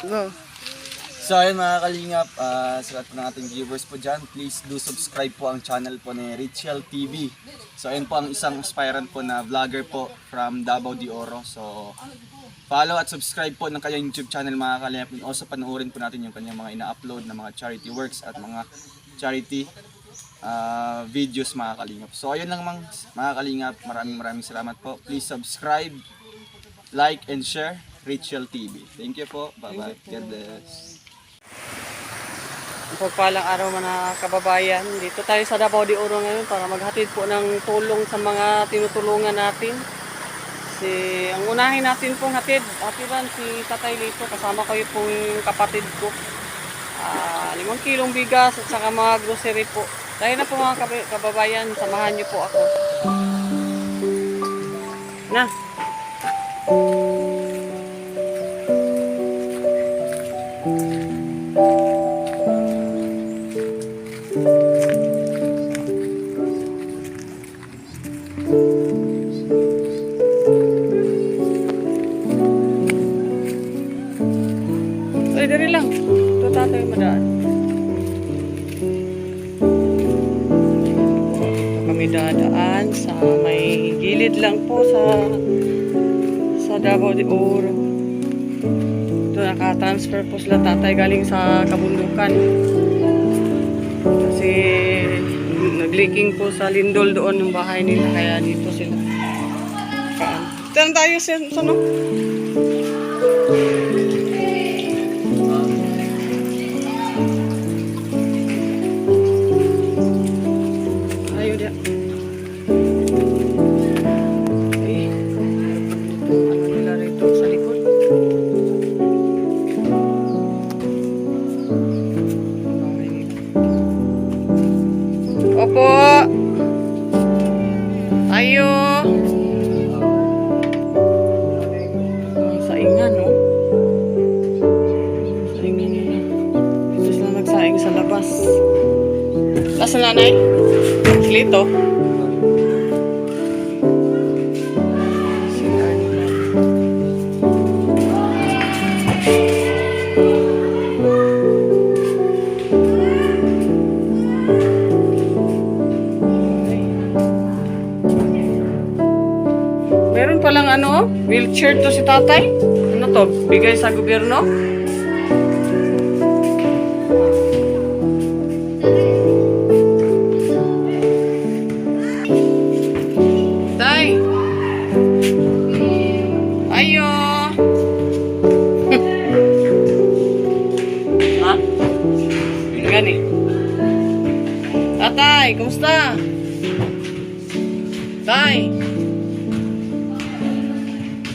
No. So ayun mga kalingap, sa lahat ng ating viewers po dyan, please do subscribe po ang channel po ni Richel TV. So ayun po ang isang aspirant po na vlogger po from Davao de Oro. So follow at subscribe po ng kanyang YouTube channel mga kalingap. And also panoorin po natin yung kanyang mga ina-upload na mga charity works at mga charity videos mga kalingap. So ayun lang mga kalingap, maraming salamat po. Please subscribe, like and share Richel TV. Thank you po. Bye-bye. God bless. Pagpalang araw mga kababayan, dito tayo sa Davao de Oro ngayon para maghatid po ng tulong sa mga tinutulungan natin. Ang unahin natin pong hatiran si Tatay Lito, kasama ko yung kapatid ko. 5 kilong bigas at saka mga grocery po. Dahil na po mga kababayan, samahan niyo po ako. Na. Ay, dari lang. Ito tatay madaan. Ito kami dadaan sa may gilid lang po sa Davao de Oro. Ito naka-transfer po sila tatay galing sa kabundukan. Kasi nag-leaking po sa lindol doon yung bahay nila, kaya dito sila. Saan tayo sa no? Ayaw dia. Ano nila rito sa likod? Opo. Ayo. Ang saingan, no? Saingan nila. Dito sila nagsaing sa labas. Nasa nanay? Lito. Meron palang ano, wheelchair to si tatay. Ano to? Bigay sa gobyerno? Tay! Ayo! Ha? Gani. Tatay, kumusta? Tay!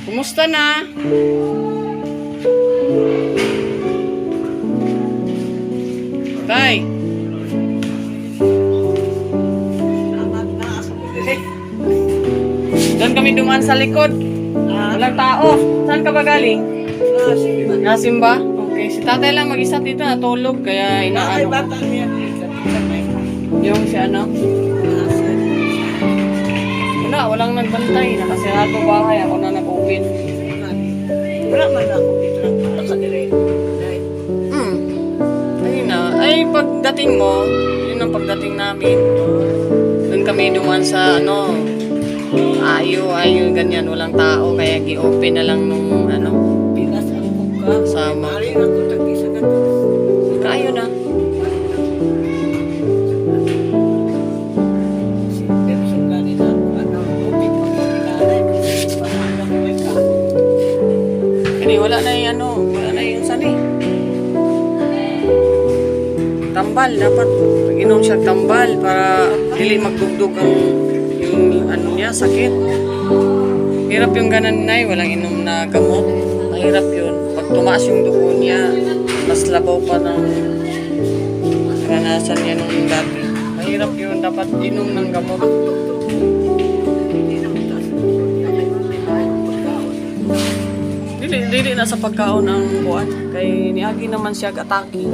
Kumusta na? Tay! Doon kami dumaan sa likod. Walang tao. Saan ka ba galing? Nasimba? Okay. Si tatay lang mag-isa dito natulog. Kaya inaano. Yung si ano? Walang nagbantay. Nakasirado bahay. Ako na nag-open. Wala man ako dito nakadire. Ayun na. Ay, pagdating mo, yun ang pagdating namin. Doon kami dumaan sa ano, ayo, ganyan. Walang tao. Kaya gi-open na lang nung ano. Bigas ang buka. Sama. Mari ako tagisa na to. Kayo na. Pero sa kanila, ano, upit mo ko kinalay. Paano ko ka? Kasi wala na yung ano, wala na yung sani. Tambal, dapat pag-inom siya tambal para dili magdugdog ang yung ano niya, sakit. Hirap yung ganan na walang inom na gamot. Mahirap yun. Pag tumaas yung dugo niya, mas labaw pa ng karanasan niya nung dati. Mahirap yun. Dapat inom ng gamot. Dili na sa pagkaon ang buwan. Kay niagi naman siya atake.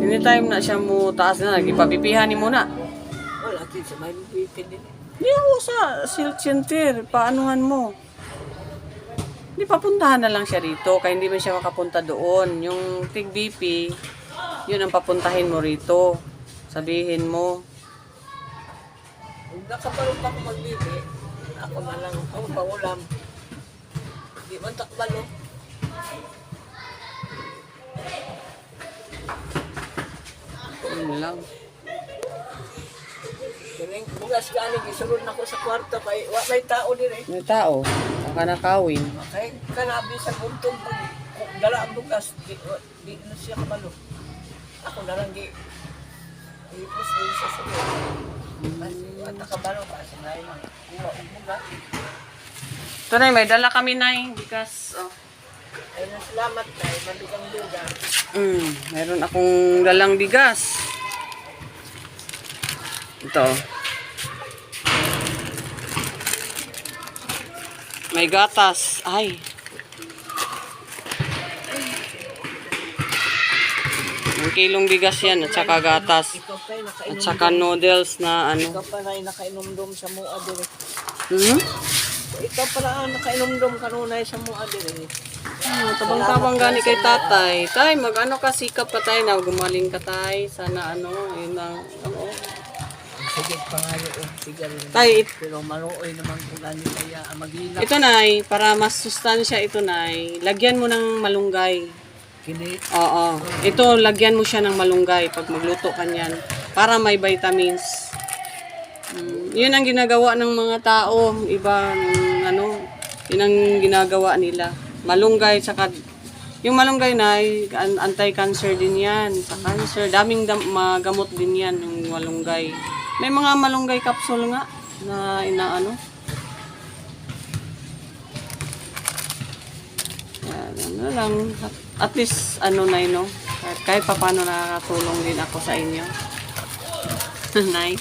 Anytime na siya mo taas na, nagipapipihan ni muna. Wala din sa may bibigyan din. Hindi ako sa silk center. Paanuhan mo. Hindi, papuntahan na lang siya dito. Kaya hindi man siya makapunta doon. Yung Tig BP, yun ang papuntahin mo rito. Sabihin mo. Kung nakabalong pa ako magbibi, ako na lang ang pangulam. Di man takbalo. Yun lang. Kining bugas gani gisulod na ko sa kwarto kay wa may tao dire. May tao. Ang kanakawin. Kay kanabi sa buntong pag dala ang bugas di na siya kabalo. Ako na lang gi ipos din sa sulo. At nakabalo pa sa naay lang. Kuha ang bugas. Ito na, may dala kami na bigas. Oh. Ay salamat kay madugang bugas. Meron akong dalang bigas. Ito. May gatas. Ay. Ang kilong bigas yan at saka gatas. Ikaw pa'y At nakainom. saka noodles na ano. Ikaw pa rin nakainom-dom sa mua dire. Hmm? Ikaw pala ang nakainom-dom kanunay sa mua dire. Tabang-tabang gani kay tatay. Tay, mag-ano ka, sikap ka tay na gumaling ka tay. Sana ano, yun ang ano. Sige pangayo o sigal. Tay, Pero maluoy naman kung gani kaya maghilak. ito nay, para mas sustansya ito nay, lagyan mo ng malunggay. Kini Oo. Ito, lagyan mo siya ng malunggay pag magluto ka niyan. Para may vitamins. Yun ang ginagawa ng mga tao. Iba, ano, yun ang ginagawa nila. Malunggay, saka, yung malunggay na, anti-cancer din yan. Sa cancer, daming magamot din yan, yung malunggay. May mga malunggay capsule nga, na inaano. Yan, ano lang. At least, ano na no? Kahit pa paano nakakatulong din ako sa inyo. Nay.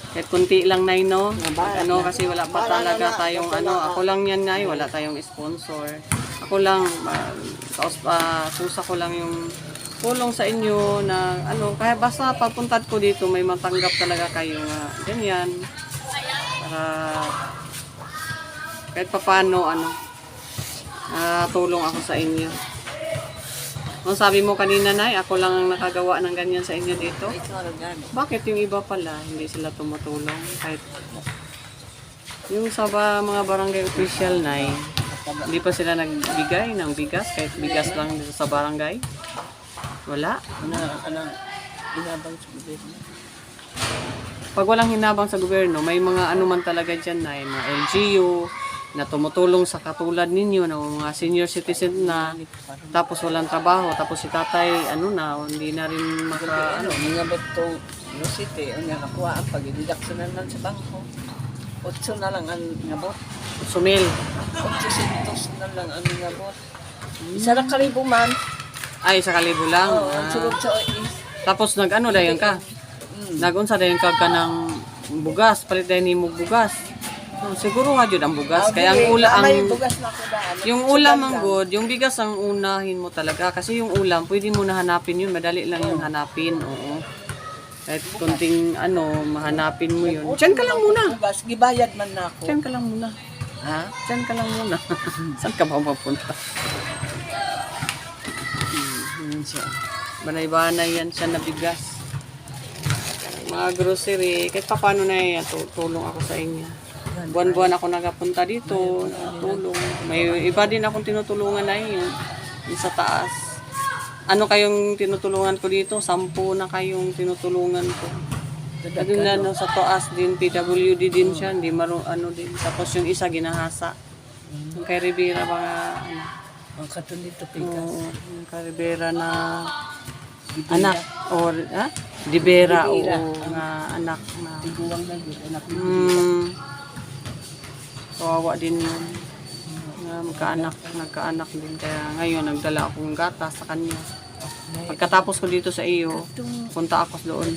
Kahit kunti lang nay no. Ano kasi wala pa talaga tayong ano. Ako lang yan nay. Wala tayong sponsor. Ako lang. Susa ko lang yung tulong sa inyo na ano. Kaya basta papuntad ko dito may matanggap talaga kayo nga. Ganyan. Para kahit pa paano ano. Tulong ako sa inyo. Kung sabi mo kanina, Nay, ako lang ang nakagawa ng ganyan sa inyo dito. ikaw lang gani. Bakit yung iba pala, hindi sila tumutulong? Kahit yung sa mga barangay official, Nay, hindi pa sila nagbigay ng bigas, kahit bigas lang dito sa barangay. Wala. Anang inabang sa gobyerno. Pag walang hinabang sa gobyerno, may mga ano man talaga dyan, Nay, mga LGU, na tumutulong sa katulad ninyo na mga senior citizen na tapos walang trabaho tapos si tatay ano na hindi na rin maka Ano, mga bato, city, ang nakakuha ang pag-deduction lang sa bangko. 8 na lang ang nabot. sumil. 800 na lang ang nabot. Isa na kalibo man. Ay sa kalibo lang. Oo, ang sulod sa is. Tapos nag-ano dayon ka? Nagunsa dayon ka ng bugas, palit dayon nimo bugas. So, siguro nga jud ang bugas. Kaya ang May bugas na ako daan. yung ulam ang good, yung bigas ang unahin mo talaga kasi yung ulam pwede mo na hanapin yun, madali lang yung hanapin. Oo. Kahit kunting ano, mahanapin mo yun. Diyan ka lang muna. Bugas, gibayad man na ako. Diyan ka lang muna. Ha? Diyan ka lang muna. Saan ka ba mapunta? Yun siya. Banay-banay yan siya na bigas. Mga grocery, kahit pa paano na yan, tulong ako sa inyo. Buwan-buwan ako nagapunta dito, tulong. May iba din akong tinutulungan na yun, yung sa taas. Ano kayong tinutulungan ko dito? 10 na kayong tinutulungan ko. Doon na no, sa taas din, PWD din siya, hindi ano din. Tapos yung isa ginahasa. Yung kay Rivera mga ano. Ang katon dito, pikas. Oo, yung kay Rivera na anak or Rivera o nga anak na Tiguang na yun, anak mo. kawawa din yun. Nagkaanak din. Kaya ngayon, nagdala akong gatas sa kanya. Pagkatapos ko dito sa iyo, punta ako doon.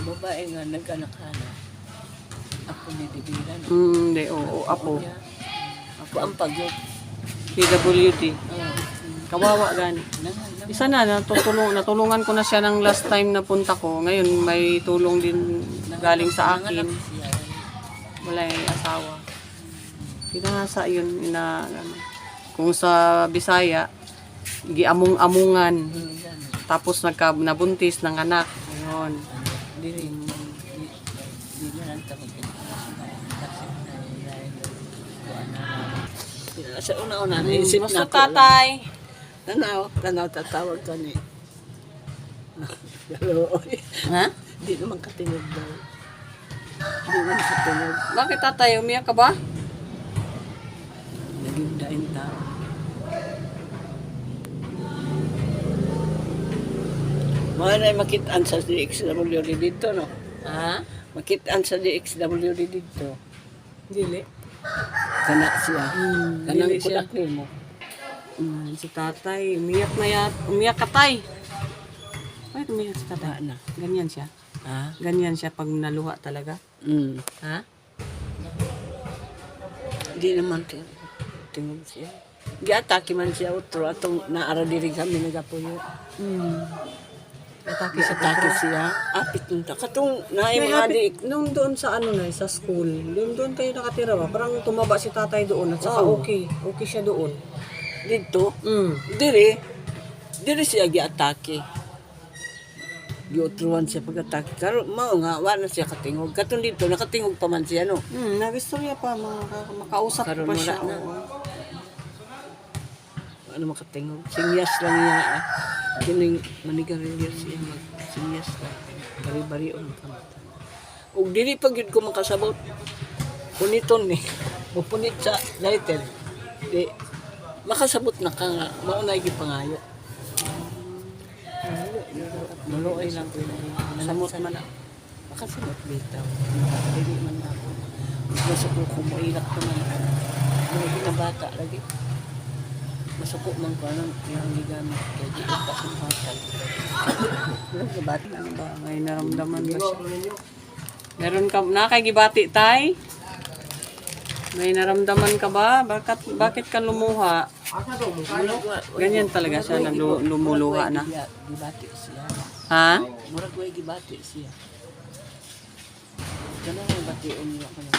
Babae nga, nag-anak-anak. Ako ni Dibiran. Hindi, oo, apo. Ako ang pagyod. PWD. Kawawa gani. Isa na, natulungan ko na siya ng last time na punta ko. Ngayon, may tulong din galing sa akin. Wala yung asawa. Pinahasa yun, ano. Kung sa Bisaya, giamong-amungan. Tapos nabuntis ng anak. Ayun. Di na lang tapos. Sa una-una, naisip Basta na ako. tatay. Tanaw, tatawag ka ni. Galoy. Ha? Di naman katinog daw. Di naman katinog. Bakit tatay? Umiyak ka ba? Naging daing tao. Mga na makitaan sa DXWD dito, no? Ha? Makitaan sa DXWD dito. Dili. Kana siya. Kanang dili siya. kudak mo. Si tatay, umiyak na yan. Umiyak ka, tay. Bakit umiyak si tatay? Na. Ganyan siya. Ha? Ganyan siya pag naluha talaga. Ha? Di naman tingog siya. Giatake man siya utro atong naara diri kami nagapuyo. Atake siya. Atake siya. Apit nunta katong naay May mga hapit, di. nung doon sa ano na, sa school, doon kayo nakatira ba? Parang tumaba si tatay doon at saka Oo. okay siya doon. Dito, diri siya giatake. Giutruan siya pag-atake. Karon mao nga wala siya katingog. Katong dito nakatingog pa man siya no. Nagistorya pa, makausap Karon pa wala siya. na. oo. Ano makatingog. Sinyas lang niya. Kining manigarilyo siya mag-sinyas lang. Bari-bari on kamata. Ug dili pa gyud ko makasabot. Puniton ni. Mupunit sa lighter. Di makasabot na ka nga. Maunay gyud pangayo. Maluoy lang ko samot man na. Makasabot bitaw. Dili man ako. Masuko ko mo ilak naman. Mga binabata lagi. Masuko man ko anong yung ligamit. Kaya di ko pa kumhatag. Mga bata. Ano ba? May naramdaman ba siya? Meron ka, nakakagibati tay? May naramdaman ka ba? Bakit ka lumuha? Ganyan talaga siya, lumuluha na. Gibati siya. Ha? Murag way gibati siya. Ganun ang bation niya ka na.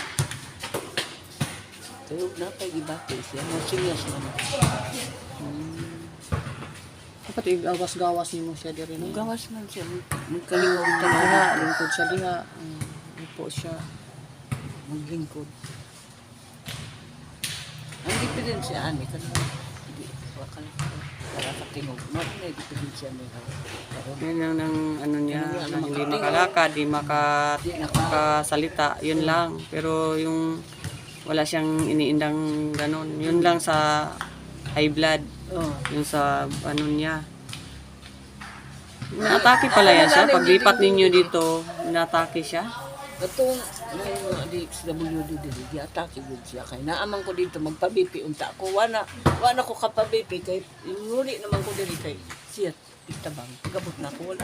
Pero napay gibati siya. Masinyas naman. Dapat igawas-gawas niyo mo siya diri no? Gawas man siya. Magkalingog Diha, talaga. lingkod siya diha. Upo siya. Maglingkod. Ang diferensya ani kanang hindi wakal para katingog. Mabay diferensya niya. Yan ang ano niya, na hindi makalakad, di makasalita, yun lang. Pero yung wala siyang iniindang ganon, yun lang sa high blood, Oh. yun sa ano niya. Inaatake pala yan siya, paglipat ninyo dito, inaatake siya. Katong may mga DXWD dili, giatake gud siya kay naamang ko dito magpa-BP unta ko wala ko kapa-BP kay inuli naman ko dili kay siya itabang gabot na ko wala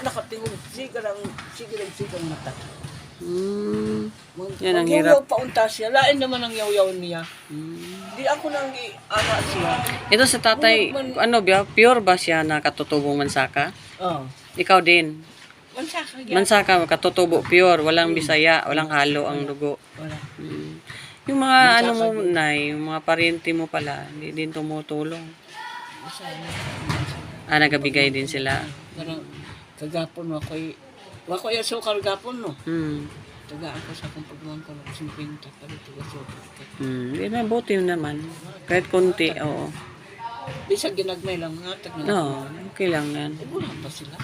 ka tingog sige lang mata. Yan ang hirap. Pa unta siya lain naman ang yaw-yaw niya. Di ako nang ana siya. Ito sa tatay, ano ba, pure ba siya na katutubong mansaka? Oh. Ikaw din. Mansaka gyud. Mansaka, katutubo, pure, walang bisaya, walang halo ang dugo. Wala. Yung mga ano mo, Nay, yung mga pariente mo pala, hindi din tumutulong. Nagabigay din sila. Karang kagapon wako ya so kagapon no. Taga ako sa akong pagmuan ko ng 50 para taga super. Hindi na, buti naman. Kahit konti, oo. Bisag ginagmay lang nga tag na. No, okay lang yan. Wala pa sila.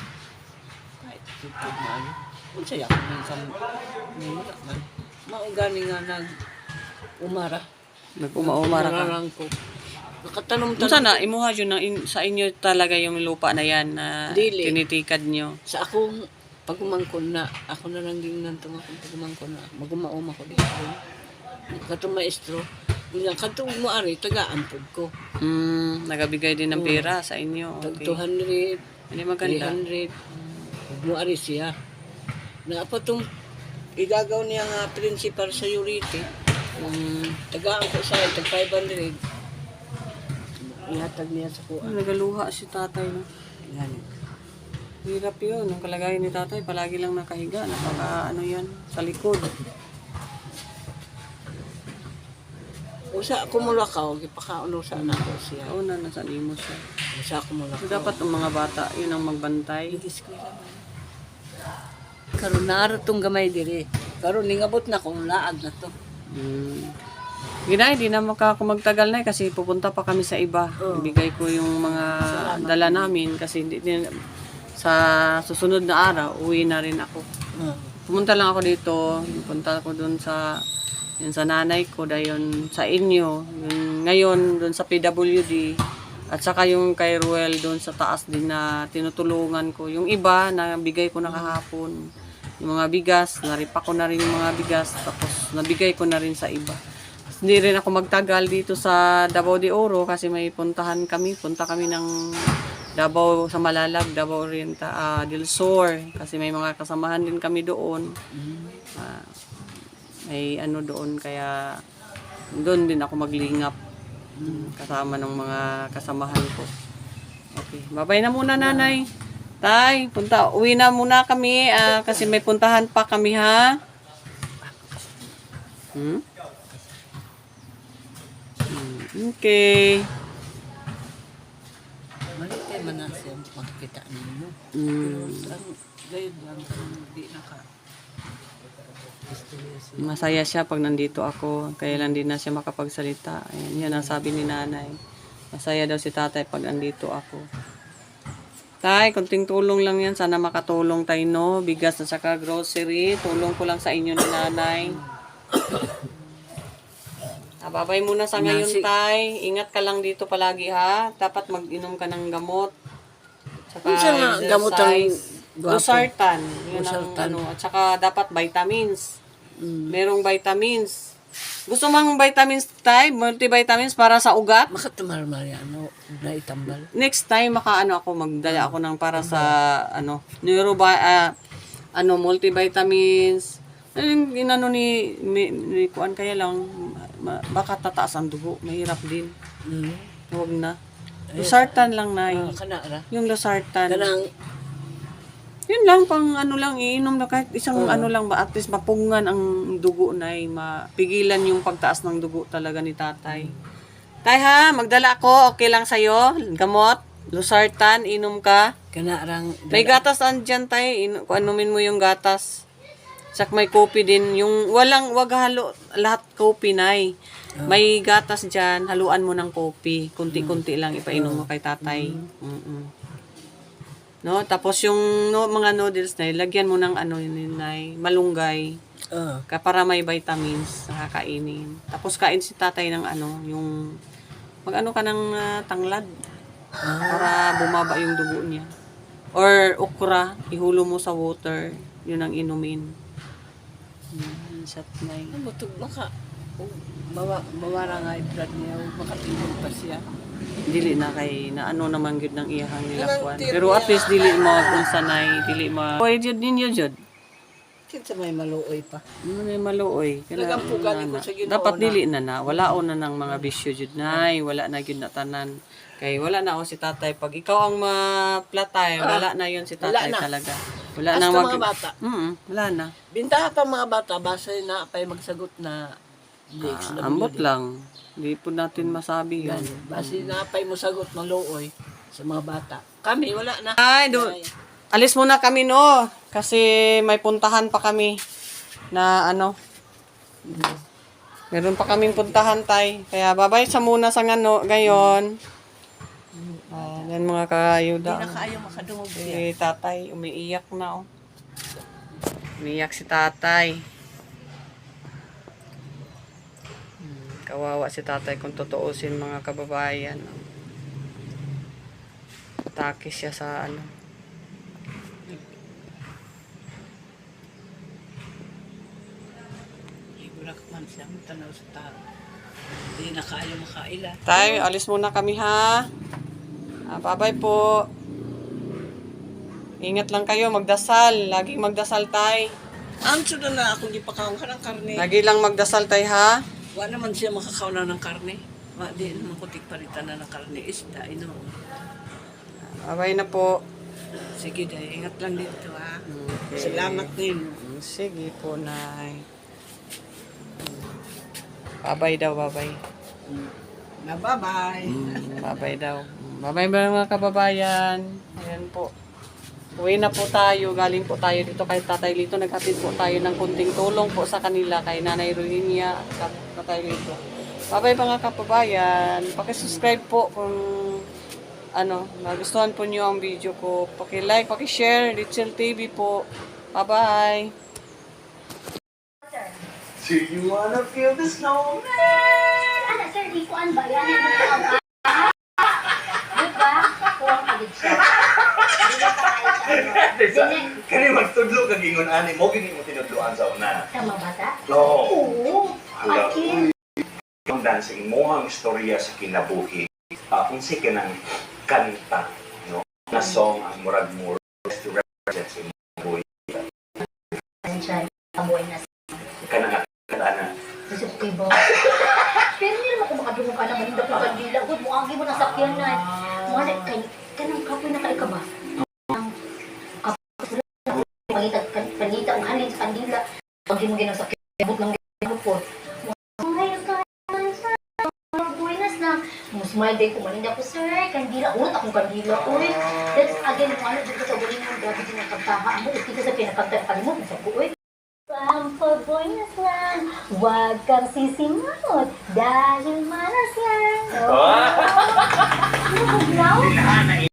Kahit tutod na ayo. Kung saya ko ng wala man. Maugani nga nag umara. Nag-umaumara ka. Nararang ko. Nakatanong Kung sana, imuha yun sa inyo talaga yung lupa na yan na Dili. tinitikad nyo. sa akong pagumangkon na ako na lang din nantong akong pagumangkon na magumaom ako dito. Katong maestro, yung katong muari tagaan pud ko. Nagabigay din ng pera sa inyo. Tag Okay. 200, Hindi maganda. 300. Muari siya. Na pa tong igagaw niya nga principal sa Urite. Tagaan ko sa tag 500. Ihatag niya sa kuan. Nagaluha si tatay. No? Yan. Hirap yun. Ang kalagayan ni tatay, palagi lang nakahiga. Napaka ano yan, sa likod. Usa ko mula ka, gipakaunusa na ko siya. Oo na, nasa limo siya. Usa ko mula So, ka. dapat ang mga bata, yun ang magbantay. Eskwela man. Karon naara tong gamay diri. Karon ningabot na kung laag na to. Ginay, di na magtagal na kasi pupunta pa kami sa iba. Oo. Ibigay ko yung mga dala namin kasi sa susunod na araw, uwi na rin ako. Pumunta lang ako dito, pupunta ako dun sa yun sa nanay ko, dayon sa inyo, yun, ngayon dun sa PWD, at saka yung kay Ruel dun sa taas din na tinutulungan ko. Yung iba na bigay ko na kahapon, yung mga bigas, naripa ko na rin yung mga bigas, tapos nabigay ko na rin sa iba. Hindi rin ako magtagal dito sa Davao de Oro kasi may punta kami ng Davao sa Malalag, Davao del Sur, kasi may mga kasamahan din kami doon. May ano doon, kaya doon din ako maglingap kasama ng mga kasamahan ko. Okay, babay na muna nanay. Tay, uwi na muna kami kasi may puntahan pa kami ha. Okay. Malit man na siya makikita ninyo. Ang gayud lang di naka. Masaya siya pag nandito ako. Kaya lang din na siya makapagsalita. Ayan, yan ang sabi ni nanay. Masaya daw si tatay pag nandito ako. Tay, konting tulong lang yan. Sana makatulong tayo, no? Bigas at saka grocery. Tulong ko lang sa inyo ni nanay. Babay muna sa ngayon, tay. Ingat ka lang dito palagi, ha? Dapat mag-inom ka ng gamot. Saka Unsa nga gamot ang gwapo? Losartan. Yun ang Losartan. ano. At saka dapat vitamins. Merong vitamins. Gusto mong vitamins, tay? Multivitamins para sa ugat? Makatumal ano na itambal. Next time, magdala ako ng para sa, multivitamins. Yung inano ni kuan kaya lang, baka tataas ang dugo. Mahirap din. Huwag na. Losartan lang na. Kana ra. Yung losartan. Kanang Yun lang, pang iinom na kahit isang lang ba, at least mapungan ang dugo na mapigilan yung pagtaas ng dugo talaga ni tatay. Tay ha, magdala ako, okay lang sa'yo, gamot, losartan, inom ka. kana rang May gatas andyan tay, anumin mo yung gatas. Sak may kopi din, yung wag halo, lahat kopi nay. May gatas dyan, haluan mo ng kopi, kunti-kunti lang ipainom mo kay tatay. No, tapos yung mga noodles na lagyan mo ng malunggay para may vitamins na kakainin. Tapos kain si tatay ng yung ka ng tanglad para bumaba yung dugo niya. Or okra, ihulo mo sa water, yun ang inumin. Shot na yun. butog maka mawara nga blood niya makatingin pa siya. Dili na kay naman gyud ng iyahang nilakwan. Pero at least dili mo kung sanay, dili mo. Oy jud ninyo jud. Kinsa may maluoy pa. May maluoy. Nagampugan ko sa Ginoo Dapat na. dili na. Wala na ng mga bisyo jud nay, wala na gyud na tanan. Kay wala na si tatay pag ikaw ang maplatay, wala na yon si tatay wala na. talaga. Wala Hasta na mga bata. Wala na. Bintaha pa mga bata base na pay magsagot na DXW. Ambot lang. Hindi po natin masabi yan. Base na pay mo sagot maluoy sa mga bata. Kami wala na. Ay, alis muna kami no. Kasi may puntahan pa kami na meron pa kaming puntahan tay. Kaya babay sa muna sa ngayon. Yan mga kayuda. Hindi na kaayo makadungog Si tatay, umiiyak na Umiiyak si tatay. Kawawa si tatay kung tutuusin mga kababayan. Atake siya sa Ibulak man siya tanaw sa tao. Hindi na kaayo makaila. Tay, alis muna kami ha. Bye-bye po. Ingat lang kayo, magdasal. Laging magdasal tay. Ang sudo na ako gipakaon ka ng karne. Lagi lang magdasal tay ha. Wa naman siya makakaon na ng karne. Wa di naman ko tikparitan na ng karne isda ino. Bye-bye na po. Sige day, ingat lang dito ha. Okay. Salamat din. Sige po, nay. Bye-bye daw, bye-bye. Na bye-bye. Babay daw. Babay mga kababayan. Ayan po. Uwi na po tayo. Galing po tayo dito kay Tatay Lito. Naghatid po tayo ng kunting tulong po sa kanila kay Nanay Rohinia at Tatay Lito. Babay mga kababayan. Paki-subscribe po kung nagustuhan po niyo ang video ko. Paki-like, paki-share. Richel TV po. Bye-bye. Do you wanna feel the snowman? Ano, sir, di ko ba? Yan ang mga ba? Diba? Kuwang kalit siya. Kani magtudlo kag ingon ani mo gini mo tinudloan sa una. Tama ba ta? No. Oo. Hala. Akin. Yung dancing mo ang istorya sa kinabuhi. Kung si kanang kanta, no? Na song ang murag mo to represent sa kinabuhi. Ano siya? Kabuhay na Kanang kadana. sa tibo. Pero hindi naman kung makadungo ka naman. Hindi ko kandila. Good, muanggi mo na sakyan na. Mga kanang kapoy na kayo ka ba? Ang kapoy panita ang halin sa kandila. Pag mo ginasakyan, abot lang ginasakyan po. Buenas na. Musmay day ko maninda ko, sir. Kandila. Ulit akong kandila. Ulit. That's again, kung ano dito sa galing mo. Grabe din ang kagtaha. Ano, kita sa pinakagtaha. Kalimot, sa buoy. Pampabuenas lang. Huwag kang sisimot. Dahil malas yan. Oh. Ano,